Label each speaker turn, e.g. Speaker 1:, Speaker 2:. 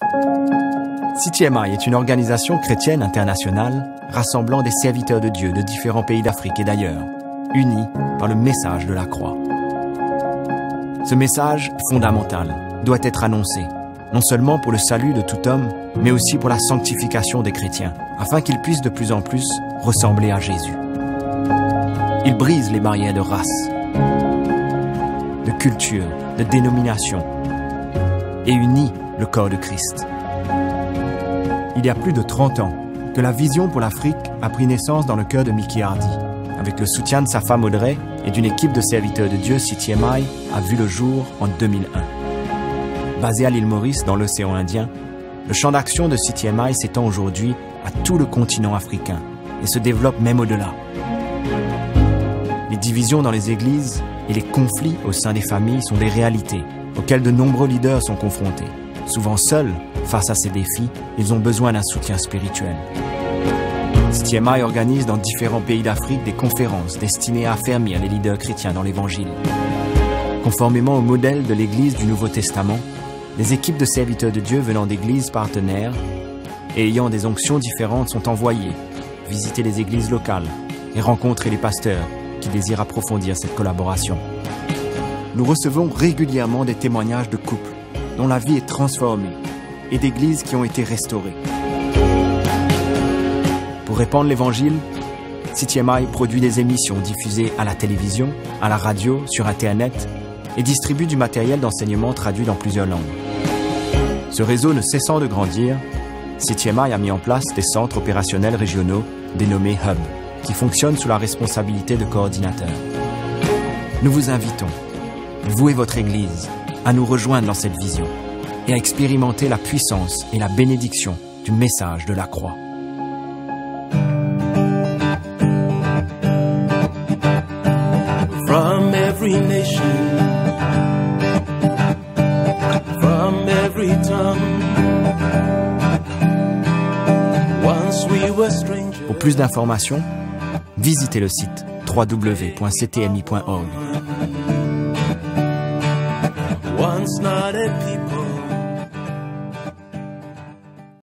Speaker 1: CTMI est une organisation chrétienne internationale rassemblant des serviteurs de Dieu de différents pays d'Afrique et d'ailleurs, unis par le message de la croix. Ce message fondamental doit être annoncé, non seulement pour le salut de tout homme, mais aussi pour la sanctification des chrétiens, afin qu'ils puissent de plus en plus ressembler à Jésus. Il brise les barrières de race, de culture, de dénomination, et unit le corps de Christ. Il y a plus de 30 ans que la vision pour l'Afrique a pris naissance dans le cœur de Mickey Hardy. Avec le soutien de sa femme Audrey et d'une équipe de serviteurs de Dieu, CTMI a vu le jour en 2001. Basé à l'île Maurice dans l'océan Indien, le champ d'action de CTMI s'étend aujourd'hui à tout le continent africain et se développe même au-delà. Les divisions dans les églises et les conflits au sein des familles sont des réalités auxquelles de nombreux leaders sont confrontés. Souvent seuls, face à ces défis, ils ont besoin d'un soutien spirituel. CTMI organise dans différents pays d'Afrique des conférences destinées à affermir les leaders chrétiens dans l'Évangile. Conformément au modèle de l'Église du Nouveau Testament, les équipes de serviteurs de Dieu venant d'églises partenaires et ayant des onctions différentes sont envoyées visiter les églises locales et rencontrer les pasteurs qui désirent approfondir cette collaboration. Nous recevons régulièrement des témoignages de couples dont la vie est transformée et d'églises qui ont été restaurées. Pour répandre l'Évangile, CTMI produit des émissions diffusées à la télévision, à la radio, sur Internet et distribue du matériel d'enseignement traduit dans plusieurs langues. Ce réseau ne cessant de grandir, CTMI a mis en place des centres opérationnels régionaux dénommés Hub, qui fonctionnent sous la responsabilité de coordinateurs. Nous vous invitons, vous et votre Église, à nous rejoindre dans cette vision et à expérimenter la puissance et la bénédiction du message de la croix.
Speaker 2: From every nation, from every tongue, once we were strangers.
Speaker 1: Pour plus d'informations, visitez le site www.ctmi.org.
Speaker 2: Once not a people.